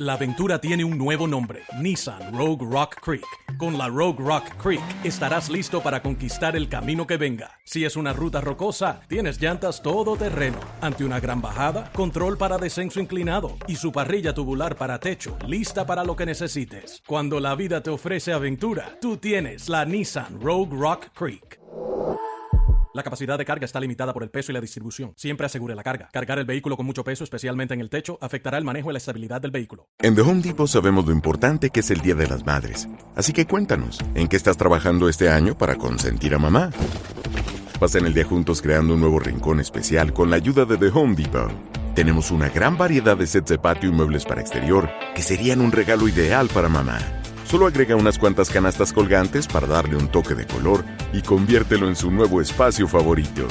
La aventura tiene un nuevo nombre, Nissan Rogue Rock Creek. Con la Rogue Rock Creek estarás listo para conquistar el camino que venga. Si es una ruta rocosa, tienes llantas todoterreno. Ante una gran bajada, control para descenso inclinado y su parrilla tubular para techo, lista para lo que necesites. Cuando la vida te ofrece aventura, tú tienes la Nissan Rogue Rock Creek. La capacidad de carga está limitada por el peso y la distribución. Siempre asegure la carga. Cargar el vehículo con mucho peso, especialmente en el techo, afectará el manejo y la estabilidad del vehículo. En The Home Depot sabemos lo importante que es el Día de las Madres. Así que cuéntanos, ¿en qué estás trabajando este año para consentir a mamá? Pasen el día juntos creando un nuevo rincón especial con la ayuda de The Home Depot. Tenemos una gran variedad de sets de patio y muebles para exterior que serían un regalo ideal para mamá. Solo agrega unas cuantas canastas colgantes para darle un toque de color y conviértelo en su nuevo espacio favorito.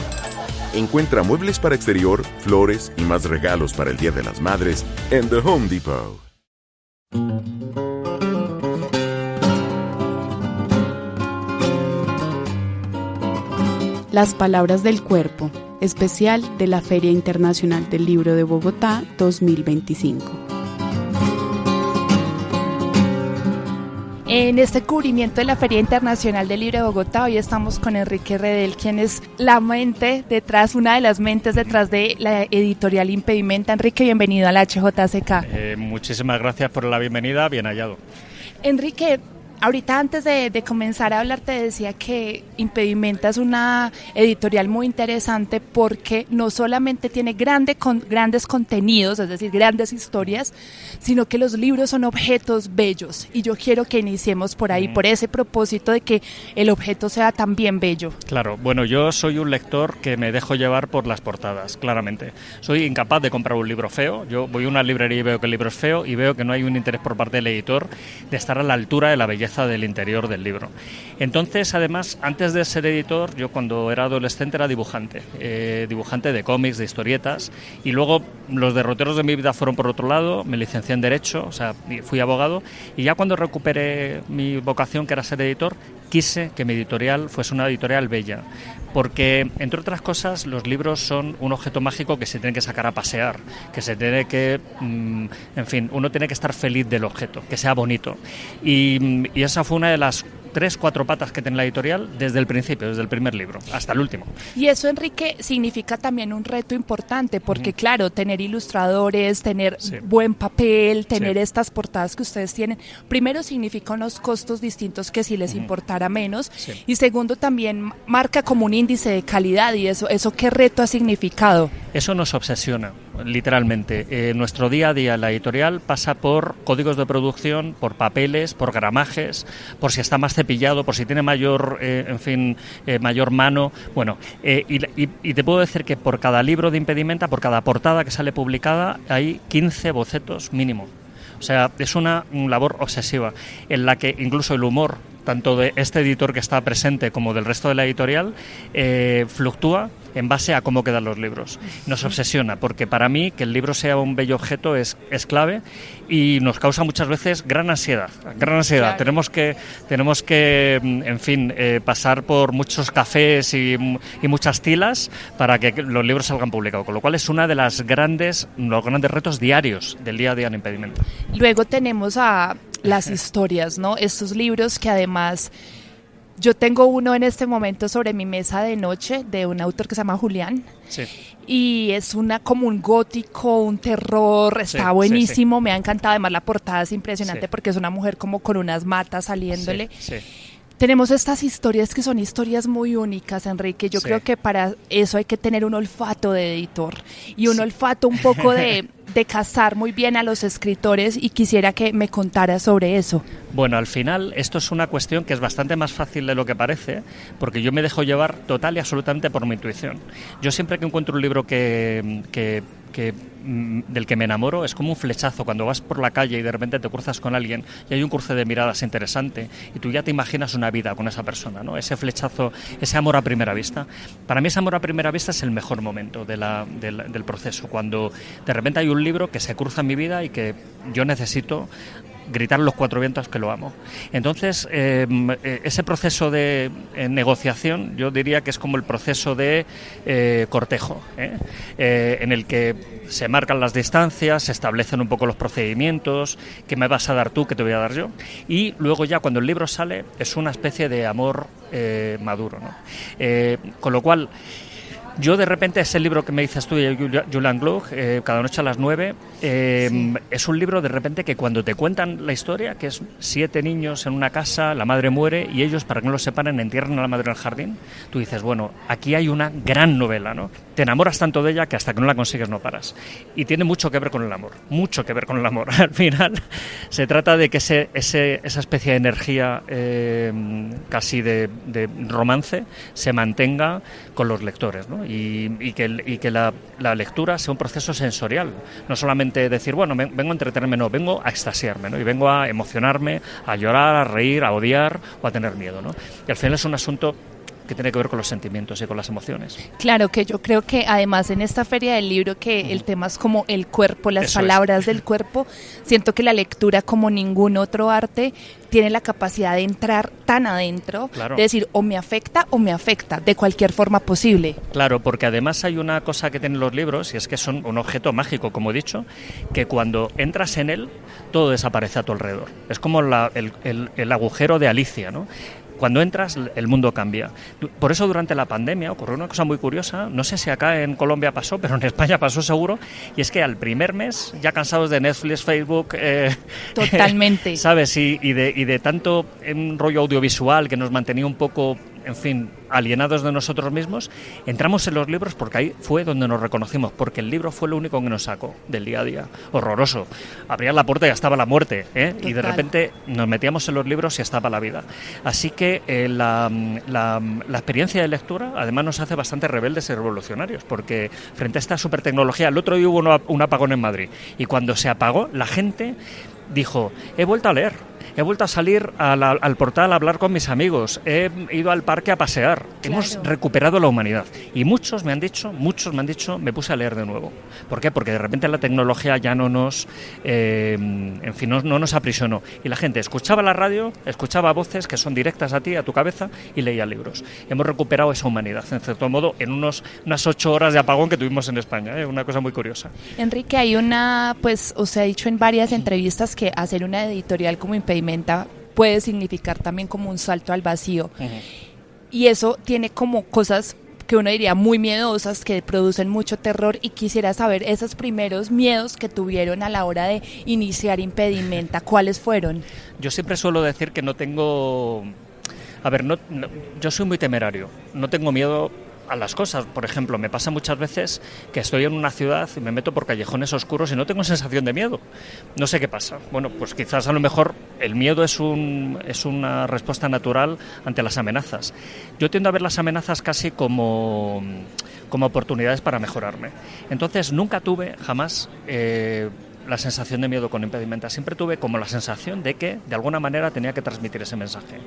Encuentra muebles para exterior, flores y más regalos para el Día de las Madres en The Home Depot. Las palabras del cuerpo, especial de la Feria Internacional del Libro de Bogotá 2025. En este cubrimiento de la Feria Internacional del Libro de Bogotá, hoy estamos con Enrique Redel, quien es la mente detrás, una de las mentes detrás de la editorial Impedimenta. Enrique, bienvenido a la HJCK. Muchísimas gracias por la bienvenida, bien hallado. Enrique, ahorita antes de comenzar a hablar te decía que Impedimenta es una editorial muy interesante porque no solamente tiene grandes contenidos, es decir, grandes historias, sino que los libros son objetos bellos. Y yo quiero que iniciemos por ahí, por ese propósito de que el objeto sea también bello. Claro, bueno, yo soy un lector que me dejo llevar por las portadas, claramente. Soy incapaz de comprar un libro feo. Yo voy a una librería y veo que el libro es feo y veo que no hay un interés por parte del editor de estar a la altura de la belleza del interior del libro. Entonces, además, antes de ser editor, yo cuando era adolescente era dibujante de cómics, de historietas, y luego los derroteros de mi vida fueron por otro lado. Me licencié en Derecho, o sea, fui abogado, y ya cuando recuperé mi vocación, que era ser editor, quise que mi editorial fuese una editorial bella, porque, entre otras cosas, los libros son un objeto mágico que se tiene que sacar a pasear, que se tiene que, en fin, uno tiene que estar feliz del objeto, que sea bonito. Y esa fue una de las 3-4 patas que tiene la editorial desde el principio, desde el primer libro hasta el último. Y eso, Enrique, significa también un reto importante, porque claro, tener ilustradores, tener buen papel, tener estas portadas que ustedes tienen, primero significa unos costos distintos que si les importara menos, y segundo también marca como un índice de calidad, y eso ¿qué reto ha significado? Eso nos obsesiona, literalmente. Nuestro día a día en la editorial pasa por códigos de producción, por papeles, por gramajes, por si está más cepillado, por si tiene mayor, mayor mano. Bueno, y te puedo decir que por cada libro de Impedimenta, por cada portada que sale publicada, hay 15 bocetos mínimo. O sea, es una labor obsesiva en la que incluso el humor, tanto de este editor que está presente como del resto de la editorial, fluctúa en base a cómo quedan los libros. Nos obsesiona, porque para mí que el libro sea un bello objeto es clave y nos causa muchas veces gran ansiedad. Claro. Tenemos que en fin, pasar por muchos cafés y muchas tilas para que los libros salgan publicados, con lo cual es una de los grandes retos diarios del día a día en Impedimenta. Luego tenemos a las historias, ¿no? Estos libros que además... Yo tengo uno en este momento sobre mi mesa de noche de un autor que se llama Julián. Sí. Y es como un gótico, un terror, está buenísimo, me ha encantado. Además la portada es impresionante porque es una mujer como con unas matas saliéndole. Tenemos estas historias que son historias muy únicas, Enrique. Yo creo que para eso hay que tener un olfato de editor y un olfato un poco de cazar muy bien a los escritores, y quisiera que me contara sobre eso. Bueno, al final esto es una cuestión que es bastante más fácil de lo que parece, porque yo me dejo llevar total y absolutamente por mi intuición. Yo siempre que encuentro un libro del que me enamoro, es como un flechazo. Cuando vas por la calle y de repente te cruzas con alguien y hay un cruce de miradas interesante y tú ya te imaginas una vida con esa persona, ¿no? Ese flechazo, ese amor a primera vista. Para mí ese amor a primera vista es el mejor momento del proceso, cuando de repente hay un libro que se cruza en mi vida y que yo necesito gritar en los cuatro vientos que lo amo. Entonces, ese proceso de negociación, yo diría que es como el proceso de cortejo, en el que se marcan las distancias, se establecen un poco los procedimientos, qué me vas a dar tú, qué te voy a dar yo, y luego ya cuando el libro sale es una especie de amor maduro, ¿no? Con lo cual, yo de repente ese libro que me dices tú, Julian Gluck, Cada noche a las 9, es un libro de repente que cuando te cuentan la historia, que es 7 niños en una casa, la madre muere y ellos, para que no los separen, entierran a la madre en el jardín, tú dices, bueno, aquí hay una gran novela, ¿no? Te enamoras tanto de ella que hasta que no la consigues no paras. Y tiene mucho que ver con el amor, mucho que ver con el amor. Al final se trata de que esa especie de energía casi de romance se mantenga con los lectores, ¿no? Y que la lectura sea un proceso sensorial, no solamente decir, bueno, vengo a entretenerme, no, vengo a extasiarme, ¿no? Y vengo a emocionarme, a llorar, a reír, a odiar o a tener miedo, ¿no? Y al final es un asunto que tiene que ver con los sentimientos y con las emociones. Claro, que yo creo que además en esta feria del libro que el tema es como el cuerpo, las palabras del cuerpo, siento que la lectura como ningún otro arte tiene la capacidad de entrar tan adentro, de decir o me afecta, de cualquier forma posible. Claro, porque además hay una cosa que tienen los libros y es que son un objeto mágico, como he dicho, que cuando entras en él todo desaparece a tu alrededor. Es como el agujero de Alicia, ¿no? Cuando entras, el mundo cambia. Por eso, durante la pandemia ocurrió una cosa muy curiosa. No sé si acá en Colombia pasó, pero en España pasó seguro. Y es que al primer mes, ya cansados de Netflix, Facebook... Totalmente. ¿Sabes? Y de tanto rollo audiovisual que nos mantenía un poco, en fin, alienados de nosotros mismos, entramos en los libros porque ahí fue donde nos reconocimos, porque el libro fue lo único que nos sacó del día a día. Horroroso. Abrías la puerta y ya estaba la muerte, y de repente nos metíamos en los libros y estaba la vida. Así que la experiencia de lectura además nos hace bastante rebeldes y revolucionarios, porque frente a esta supertecnología, el otro día hubo un apagón en Madrid, y cuando se apagó, la gente dijo, he vuelto a leer. He vuelto a salir al portal a hablar con mis amigos, he ido al parque a pasear, hemos recuperado la humanidad. Y muchos me han dicho, me puse a leer de nuevo. ¿Por qué? Porque de repente la tecnología ya no nos, no nos aprisionó. Y la gente escuchaba la radio, escuchaba voces que son directas a ti, a tu cabeza, y leía libros. Hemos recuperado esa humanidad, en cierto modo, en unas 8 horas de apagón que tuvimos en España. Una cosa muy curiosa. Enrique, hay os he dicho en varias entrevistas que hacer una editorial como Impedimenta puede significar también como un salto al vacío. Y eso tiene como cosas que uno diría muy miedosas, que producen mucho terror, y quisiera saber esos primeros miedos que tuvieron a la hora de iniciar Impedimenta, ¿cuáles fueron? Yo siempre suelo decir que no tengo... A ver, yo soy muy temerario, no tengo miedo a las cosas. Por ejemplo, me pasa muchas veces que estoy en una ciudad y me meto por callejones oscuros y no tengo sensación de miedo. No sé qué pasa. Bueno, pues quizás a lo mejor el miedo es una respuesta natural ante las amenazas. Yo tiendo a ver las amenazas casi como oportunidades para mejorarme. Entonces, nunca tuve jamás la sensación de miedo con Impedimenta. Siempre tuve como la sensación de que de alguna manera tenía que transmitir ese mensaje.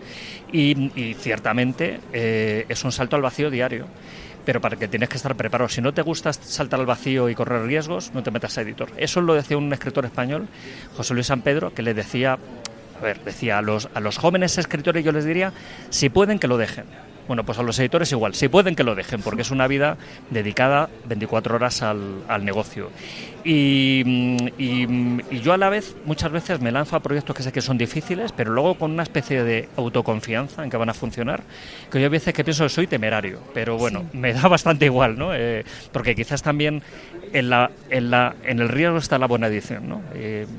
Y ciertamente es un salto al vacío diario, pero para que tienes que estar preparado. Si no te gusta saltar al vacío y correr riesgos, no te metas a editor. Eso lo decía un escritor español, José Luis San Pedro, que le decía, a los jóvenes escritores, yo les diría, si pueden, que lo dejen. Bueno, pues a los editores igual, si pueden, que lo dejen, porque es una vida dedicada 24 horas al negocio. Y yo a la vez, muchas veces me lanzo a proyectos que sé que son difíciles, pero luego con una especie de autoconfianza en que van a funcionar, que yo a veces que pienso que soy temerario, pero bueno, me da bastante igual, ¿no? Porque quizás también en el riesgo está la buena edición, ¿no?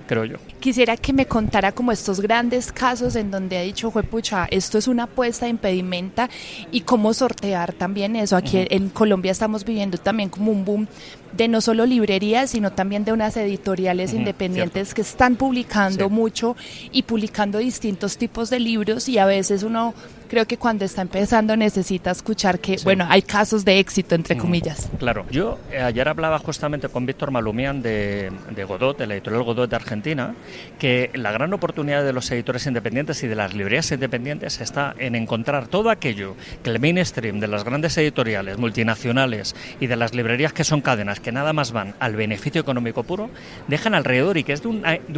Creo yo. Quisiera que me contara como estos grandes casos en donde ha dicho, juepucha, esto es una apuesta de Impedimenta, y cómo sortear también eso. Aquí en Colombia estamos viviendo también como un boom de no solo librerías, sino también de unas editoriales independientes que están publicando mucho y publicando distintos tipos de libros, y a veces uno creo que cuando está empezando necesita escuchar que, bueno, hay casos de éxito, entre comillas. Claro. Yo ayer hablaba justamente con Víctor Malumian de Godot, de la editorial Godot de Argentina, que la gran oportunidad de los editores independientes y de las librerías independientes está en encontrar todo aquello que el mainstream de las grandes editoriales multinacionales y de las librerías que son cadenas que nada más van al beneficio económico puro, dejan alrededor y que es de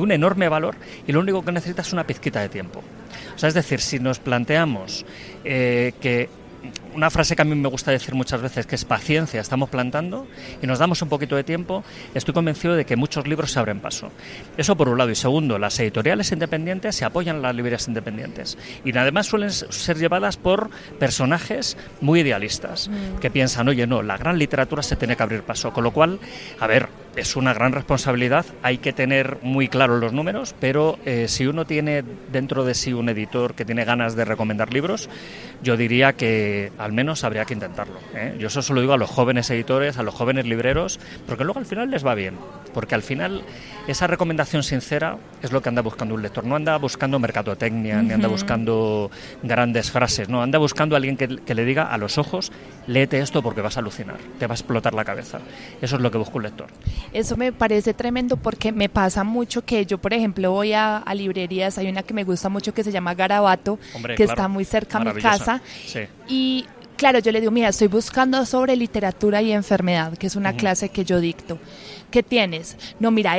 un enorme valor y lo único que necesita es una pizquita de tiempo. O sea, es decir, si nos planteamos que una frase que a mí me gusta decir muchas veces, que es paciencia, estamos plantando y nos damos un poquito de tiempo, estoy convencido de que muchos libros se abren paso. Eso por un lado. Y segundo, las editoriales independientes se apoyan en las librerías independientes y además suelen ser llevadas por personajes muy idealistas que piensan, oye, no, la gran literatura se tiene que abrir paso. Con lo cual, a ver, es una gran responsabilidad, hay que tener muy claros los números, pero si uno tiene dentro de sí un editor que tiene ganas de recomendar libros, yo diría que al menos habría que intentarlo, ¿eh? Yo eso se lo digo a los jóvenes editores, a los jóvenes libreros, porque luego al final les va bien, porque al final esa recomendación sincera es lo que anda buscando un lector, no anda buscando mercadotecnia, ni anda buscando grandes frases, no, anda buscando a alguien que le diga a los ojos, léete esto porque vas a alucinar, te va a explotar la cabeza. Eso es lo que busca un lector. Eso me parece tremendo porque me pasa mucho que yo, por ejemplo, voy a librerías, hay una que me gusta mucho que se llama Garabato, que claro, está muy cerca a mi casa, sí. Y claro, yo le digo, mira, estoy buscando sobre literatura y enfermedad, que es una clase que yo dicto. ¿Qué tienes? No, mira,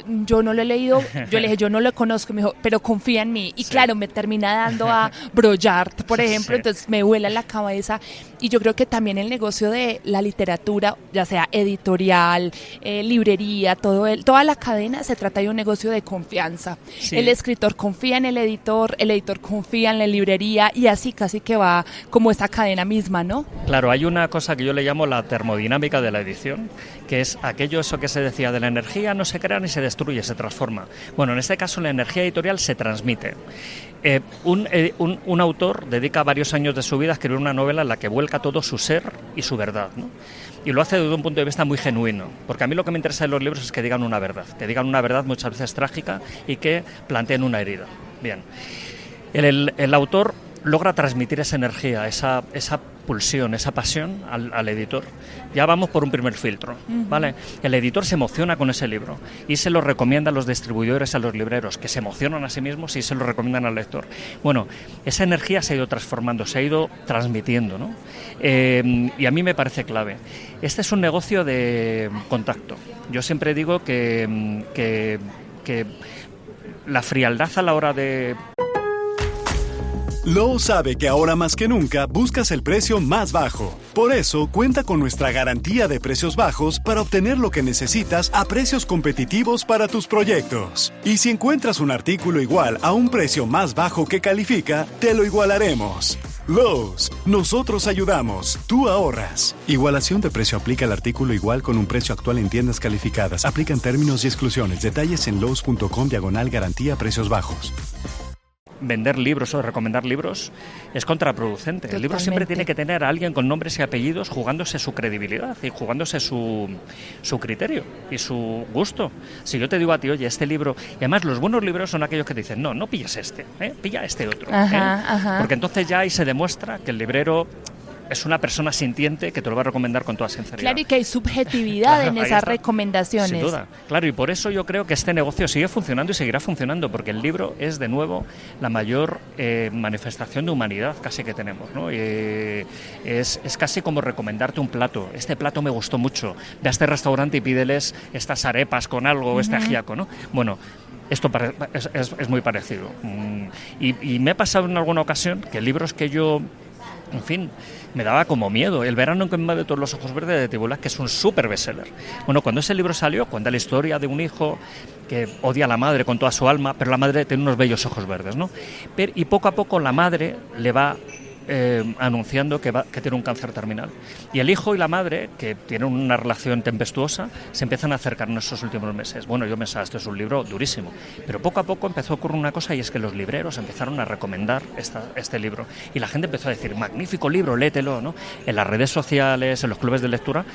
yo no lo he leído, yo le dije, yo no lo conozco, me dijo, pero confía en mí. Y claro, me termina dando a Broyard, por ejemplo, entonces me vuela la cabeza. Y yo creo que también el negocio de la literatura, ya sea editorial, librería, toda la cadena, se trata de un negocio de confianza. Sí. El escritor confía en el editor confía en la librería y así casi que va como esta cadena misma, ¿no? Claro, hay una cosa que yo le llamo la termodinámica de la edición, que es eso que se decía de la energía no se crea ni se destruye, se transforma. Bueno, en este caso la energía editorial se transmite. Un autor dedica varios años de su vida a escribir una novela en la que vuelca todo su ser y su verdad, ¿no? Y lo hace desde un punto de vista muy genuino, porque a mí lo que me interesa en los libros es que digan una verdad muchas veces trágica y que planteen una herida. Bien, el autor logra transmitir esa energía, esa pulsión, esa pasión al editor. Ya vamos por un primer filtro, ¿vale? El editor se emociona con ese libro y se lo recomienda a los distribuidores, a los libreros, que se emocionan a sí mismos y se lo recomiendan al lector. Bueno, esa energía se ha ido transformando, se ha ido transmitiendo, ¿no? Y a mí me parece clave. Este es un negocio de contacto. Yo siempre digo que la frialdad a la hora de... Lowe's sabe que ahora más que nunca buscas el precio más bajo. Por eso, cuenta con nuestra garantía de precios bajos para obtener lo que necesitas a precios competitivos para tus proyectos. Y si encuentras un artículo igual a un precio más bajo que califica, te lo igualaremos. Lowe's, nosotros ayudamos, tú ahorras. Igualación de precio aplica al artículo igual con un precio actual en tiendas calificadas. Aplican términos y exclusiones. Detalles en lowes.com/garantía precios bajos. Vender libros o recomendar libros es contraproducente. Totalmente. El libro siempre tiene que tener a alguien con nombres y apellidos jugándose su credibilidad y jugándose su criterio y su gusto. Si yo te digo a ti, oye, este libro... Y además los buenos libros son aquellos que te dicen, no pilles pilla este otro. Porque entonces ya ahí se demuestra que el librero es una persona sintiente que te lo va a recomendar con toda sinceridad. Claro, y que hay subjetividad en esas recomendaciones. Sin duda, claro, y por eso yo creo que este negocio sigue funcionando y seguirá funcionando, porque el libro es, de nuevo, la mayor manifestación de humanidad casi que tenemos, ¿no? Es casi como recomendarte un plato. Este plato me gustó mucho. Ve a este restaurante y pídeles estas arepas con algo, este ajiaco, ¿no? Bueno, esto es muy parecido. Y me ha pasado en alguna ocasión que libros que yo... En fin, me daba como miedo. El verano en que me invade todos los ojos verdes de Tibullaz, que es un súper bestseller. Bueno, cuando ese libro salió, cuenta la historia de un hijo que odia a la madre con toda su alma, pero la madre tiene unos bellos ojos verdes, ¿no? Y poco a poco la madre le va anunciando que tiene un cáncer terminal. Y el hijo y la madre, que tienen una relación tempestuosa, se empiezan a acercar en esos últimos meses. Bueno, yo pensaba, esto es un libro durísimo. Pero poco a poco empezó a ocurrir una cosa, y es que los libreros empezaron a recomendar este libro. Y la gente empezó a decir, magnífico libro, léetelo, ¿no? En las redes sociales, en los clubes de lectura.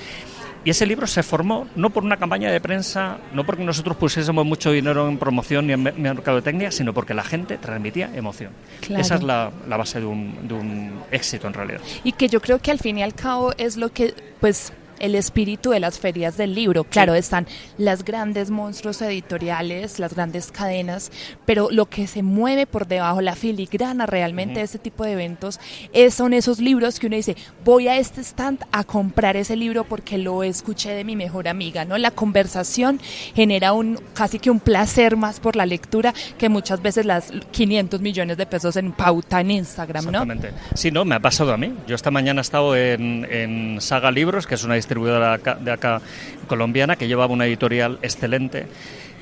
Y ese libro se formó no por una campaña de prensa, no porque nosotros pusiésemos mucho dinero en promoción ni en mercadotecnia, sino porque la gente transmitía emoción. Claro. Esa es la base de un éxito en realidad. Y que yo creo que al fin y al cabo es lo que, pues, el espíritu de las ferias del libro. Claro, están las grandes monstruos editoriales, las grandes cadenas, pero lo que se mueve por debajo, la filigrana realmente de este tipo de eventos, son esos libros que uno dice, voy a este stand a comprar ese libro porque lo escuché de mi mejor amiga, ¿no? La conversación genera casi que un placer más por la lectura que muchas veces las 500 millones de pesos en pauta en Instagram, ¿no? Exactamente. Sí, no, me ha pasado a mí. Yo esta mañana he estado en Saga Libros, que es una distribuidora de acá colombiana, que llevaba una editorial excelente,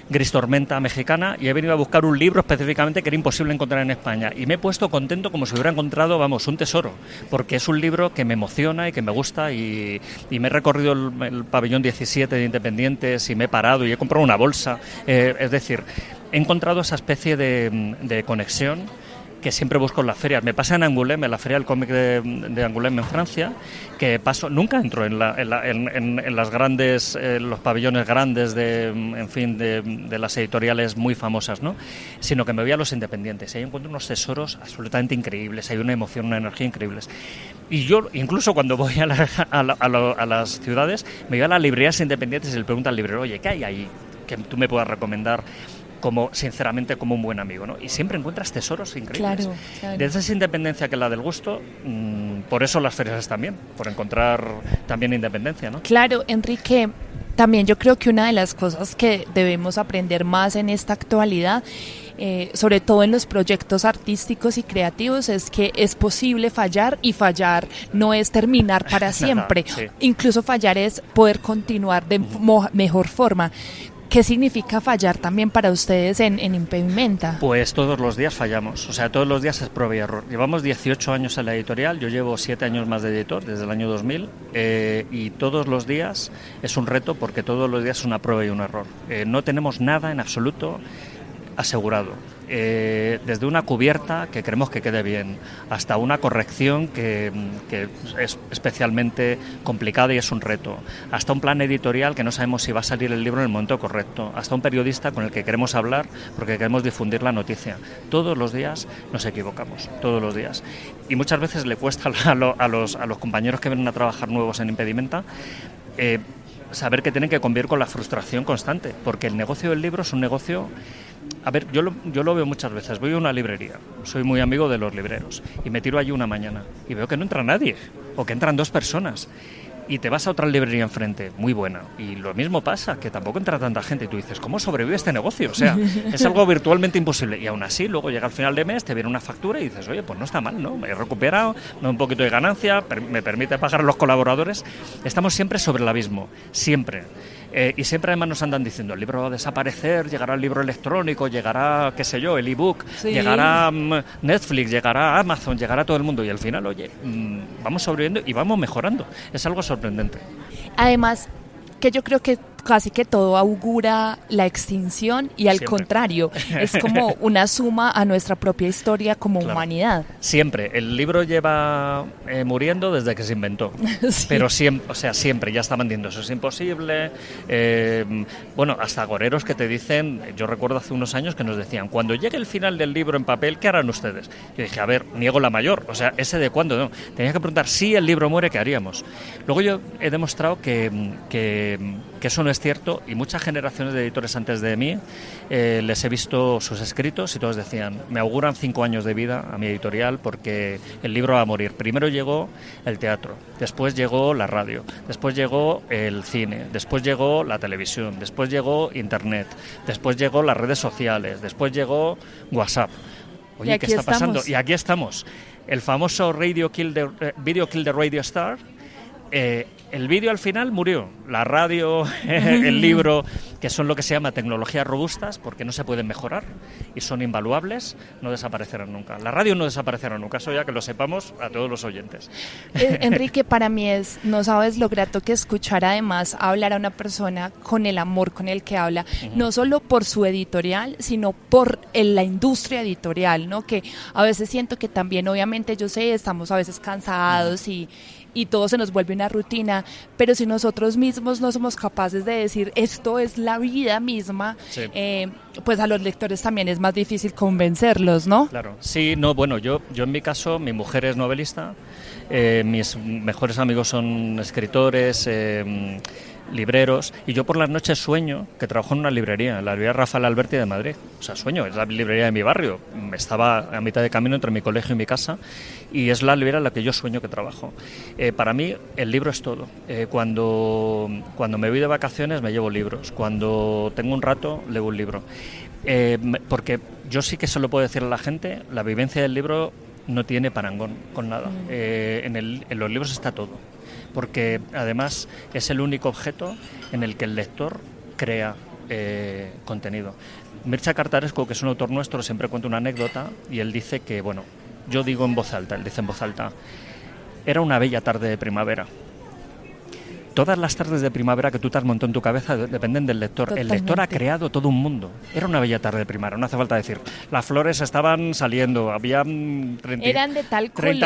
Gris Tormenta, mexicana, y he venido a buscar un libro específicamente que era imposible encontrar en España, y me he puesto contento como si hubiera encontrado, un tesoro, porque es un libro que me emociona y que me gusta, y me he recorrido el pabellón 17 de Independientes y me he parado y he comprado una bolsa, es decir, he encontrado esa especie de conexión que siempre busco en las ferias. Me pasa en Angoulême, en la feria del cómic de Angoulême en Francia, que nunca entro en las grandes, los pabellones grandes de las editoriales muy famosas, ¿no? Sino que me voy a los independientes. Ahí encuentro unos tesoros absolutamente increíbles, hay una emoción, una energía increíbles. Y yo, incluso cuando voy a las ciudades, me voy a las librerías independientes y le pregunto al librero, oye, ¿qué hay ahí que tú me puedas recomendar? Sinceramente, como un buen amigo, ¿no? Y siempre encuentras tesoros increíbles. Claro. Desde esa independencia que es la del gusto, por eso las ferias están bien, por encontrar también independencia, ¿no? Claro, Enrique, también yo creo que una de las cosas que debemos aprender más en esta actualidad, sobre todo en los proyectos artísticos y creativos, es que es posible fallar, y fallar no es terminar para siempre. Nada, sí. Incluso fallar es poder continuar de mejor forma. ¿Qué significa fallar también para ustedes en Impedimenta? Pues todos los días fallamos, o sea, todos los días es prueba y error. Llevamos 18 años en la editorial, yo llevo 7 años más de editor, desde el año 2000, y todos los días es un reto porque todos los días es una prueba y un error. No tenemos nada en absoluto asegurado. Desde una cubierta que queremos que quede bien, hasta una corrección que es especialmente complicada y es un reto, hasta un plan editorial que no sabemos si va a salir el libro en el momento correcto, hasta un periodista con el que queremos hablar porque queremos difundir la noticia. Todos los días nos equivocamos, todos los días. Y muchas veces le cuesta a los compañeros que vienen a trabajar nuevos en Impedimenta saber que tienen que convivir con la frustración constante, porque el negocio del libro es un negocio... A ver, yo lo veo muchas veces. Voy a una librería, soy muy amigo de los libreros, y me tiro allí una mañana y veo que no entra nadie, o que entran 2 personas. Y te vas a otra librería enfrente, muy buena, y lo mismo pasa, que tampoco entra tanta gente, y tú dices, ¿cómo sobrevive este negocio? O sea, es algo virtualmente imposible, y aún así, luego llega al final de mes, te viene una factura y dices, oye, pues no está mal, ¿no? Me he recuperado, me da un poquito de ganancia, me permite pagar a los colaboradores. Estamos siempre sobre el abismo, siempre. Y siempre además nos andan diciendo, el libro va a desaparecer, llegará el libro electrónico, llegará, qué sé yo, el ebook, sí, llegará Netflix, llegará Amazon, llegará todo el mundo, y al final, oye, vamos sobreviviendo y vamos mejorando. Es algo sorprendente. Además, que yo creo que casi que todo augura la extinción, y al contrario, es como una suma a nuestra propia historia como humanidad. Siempre, el libro lleva muriendo desde que se inventó, sí. Pero siempre, o sea, siempre, ya estaban diciendo, eso es imposible, hasta agoreros que te dicen, yo recuerdo hace unos años que nos decían, cuando llegue el final del libro en papel, ¿qué harán ustedes? Yo dije, a ver, niego la mayor, o sea, ¿ese de cuándo? No, tenía que preguntar, si el libro muere, ¿qué haríamos? Luego yo he demostrado que eso no es cierto, y muchas generaciones de editores antes de mí les he visto sus escritos y todos decían, me auguran 5 años de vida a mi editorial porque el libro va a morir. Primero llegó el teatro, después llegó la radio, después llegó el cine, después llegó la televisión, después llegó internet, después llegó las redes sociales, después llegó WhatsApp. Oye, ¿qué está pasando? Y aquí estamos. El famoso Video Kill the Radio Star. El vídeo al final murió, la radio, el libro, que son lo que se llama tecnologías robustas, porque no se pueden mejorar y son invaluables, no desaparecerán nunca. La radio no desaparecerá nunca, eso ya que lo sepamos a todos los oyentes. Enrique, para mí no sabes lo grato que escuchar además hablar a una persona con el amor con el que habla, no solo por su editorial, sino por la industria editorial, ¿no? Que a veces siento que también, obviamente, yo sé, estamos a veces cansados y y todo se nos vuelve una rutina, pero si nosotros mismos no somos capaces de decir esto es la vida misma, sí. Pues a los lectores también es más difícil convencerlos, ¿no? Claro, sí, no, bueno, yo en mi caso, mi mujer es novelista, mis mejores amigos son escritores, libreros, y yo por las noches sueño que trabajo en una librería, en la librería Rafael Alberti de Madrid. O sea, sueño, es la librería de mi barrio. Estaba a mitad de camino entre mi colegio y mi casa, y es la librería en la que yo sueño que trabajo. Para mí el libro es todo. Cuando me voy de vacaciones me llevo libros, cuando tengo un rato leo un libro. Porque yo sí que se lo puedo decir a la gente, la vivencia del libro no tiene parangón con nada. En los libros está todo, porque además es el único objeto en el que el lector crea contenido. Mircea Cartarescu, que es un autor nuestro, siempre cuenta una anécdota, y él dice que, bueno, yo digo en voz alta, él dice en voz alta, era una bella tarde de primavera. Todas las tardes de primavera que tú te has montado en tu cabeza dependen del lector. Totalmente. El lector ha creado todo un mundo. Era una bella tarde de primavera, no hace falta decir. Las flores estaban saliendo, había 30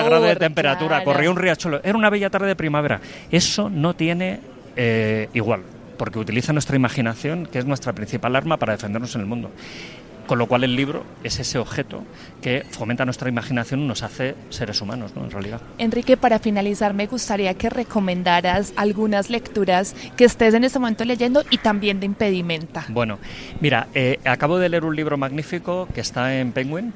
grados de temperatura, claro. Corría un riachuelo. Era una bella tarde de primavera. Eso no tiene igual, porque utiliza nuestra imaginación, que es nuestra principal arma para defendernos en el mundo. Con lo cual el libro es ese objeto que fomenta nuestra imaginación y nos hace seres humanos, ¿no? En realidad. Enrique, para finalizar, me gustaría que recomendaras algunas lecturas que estés en este momento leyendo y también de impedimenta. Bueno, mira, acabo de leer un libro magnífico que está en Penguin.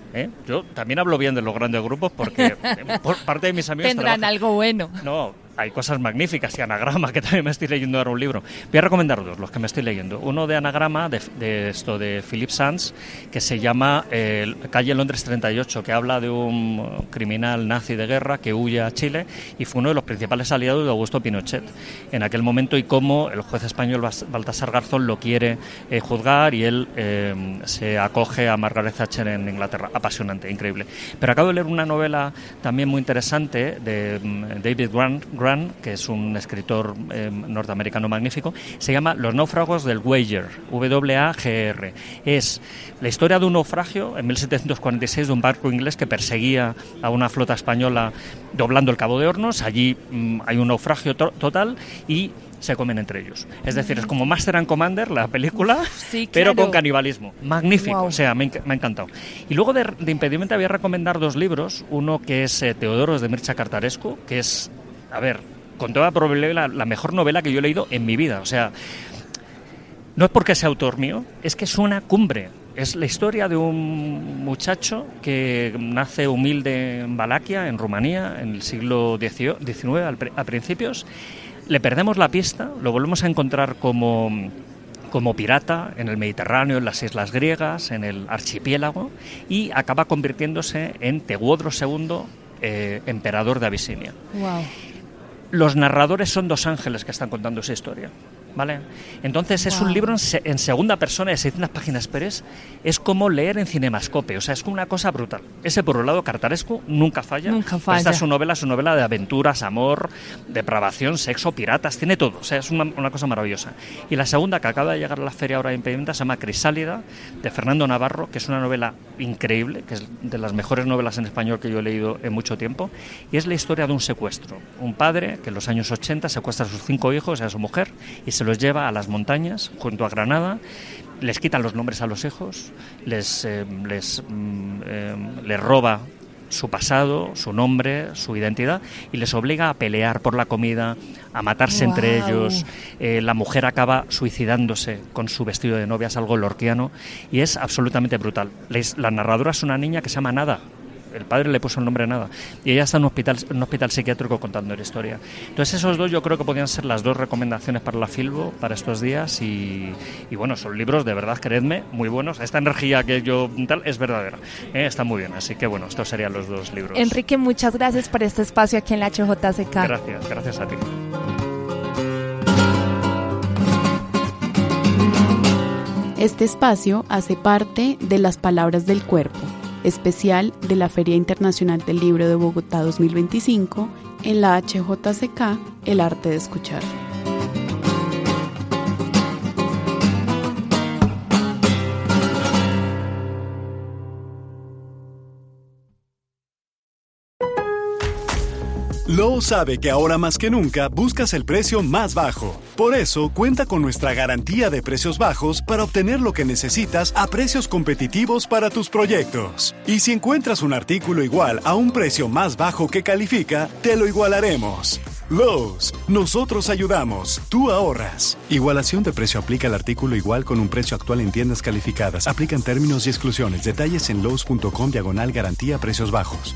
Yo también hablo bien de los grandes grupos porque por parte de mis amigos tendrán algo bueno. No, hay cosas magníficas y Anagrama, que también me estoy leyendo ahora un libro. Voy a recomendar dos, los que me estoy leyendo. Uno de Anagrama, de Philip Sands, que se llama Calle Londres 38, que habla de un criminal nazi de guerra que huye a Chile y fue uno de los principales aliados de Augusto Pinochet en aquel momento, y cómo el juez español Baltasar Garzón lo quiere juzgar, y él se acoge a Margaret Thatcher en Inglaterra. Apasionante, increíble. Pero acabo de leer una novela también muy interesante de David Grant, que es un escritor norteamericano magnífico. Se llama Los náufragos del Wager, W-A-G-R. Es la historia de un naufragio en 1746 de un barco inglés que perseguía a una flota española doblando el Cabo de Hornos. Allí hay un naufragio total y se comen entre ellos. Es decir, es como Master and Commander, la película, sí, pero con canibalismo. Magnífico, wow. O sea, me ha encantado. Y luego de impedimenta voy a recomendar dos libros. Uno que es Teodoros, de Mircea Cartarescu, que es, a ver, con toda probabilidad la mejor novela que yo he leído en mi vida. O sea, no es porque sea autor mío, es que es una cumbre. Es la historia de un muchacho que nace humilde en Valaquia, en Rumanía, en el siglo XIX, a principios. Le perdemos la pista, lo volvemos a encontrar como pirata en el Mediterráneo, en las islas griegas, en el archipiélago, y acaba convirtiéndose en Teodoro II, emperador de Abisinia. Wow. Los narradores son dos ángeles que están contando esa historia, ¿vale? Entonces es un libro en segunda persona de 600 páginas, pero es como leer en Cinemascope, o sea, es una cosa brutal. Ese por un lado, Cartarescu nunca falla. Nunca falla. Esta es su novela de aventuras, amor, depravación, sexo, piratas, tiene todo, o sea, es una cosa maravillosa. Y la segunda, que acaba de llegar a la feria ahora de impedimenta, se llama Crisálida, de Fernando Navarro, que es una novela increíble, que es de las mejores novelas en español que yo he leído en mucho tiempo, y es la historia de un secuestro. Un padre que en los años 80 secuestra a sus 5 hijos y a su mujer y se los lleva a las montañas junto a Granada, les quitan los nombres a los hijos, les roba su pasado, su nombre, su identidad, y les obliga a pelear por la comida, a matarse entre ellos. La mujer acaba suicidándose con su vestido de novia, es algo lorquiano, y es absolutamente brutal. La narradora es una niña que se llama Nada. El padre le puso el nombre Nada, y ella está en un hospital psiquiátrico contando la historia. Entonces esos dos yo creo que podrían ser las dos recomendaciones para la Filbo para estos días, y bueno, son libros de verdad, creedme, muy buenos. Esta energía que yo tal es verdadera, está muy bien, así que bueno, estos serían los dos libros. Enrique, muchas gracias por este espacio aquí en la HJCK. Gracias a ti. Este espacio hace parte de Las Palabras del Cuerpo, especial de la Feria Internacional del Libro de Bogotá 2025 en la HJCK, El Arte de Escuchar. Lowe's sabe que ahora más que nunca buscas el precio más bajo. Por eso, cuenta con nuestra garantía de precios bajos para obtener lo que necesitas a precios competitivos para tus proyectos. Y si encuentras un artículo igual a un precio más bajo que califica, te lo igualaremos. Lowe's, nosotros ayudamos, tú ahorras. Igualación de precio aplica al artículo igual con un precio actual en tiendas calificadas. Aplican términos y exclusiones. Detalles en lowes.com/garantía precios bajos.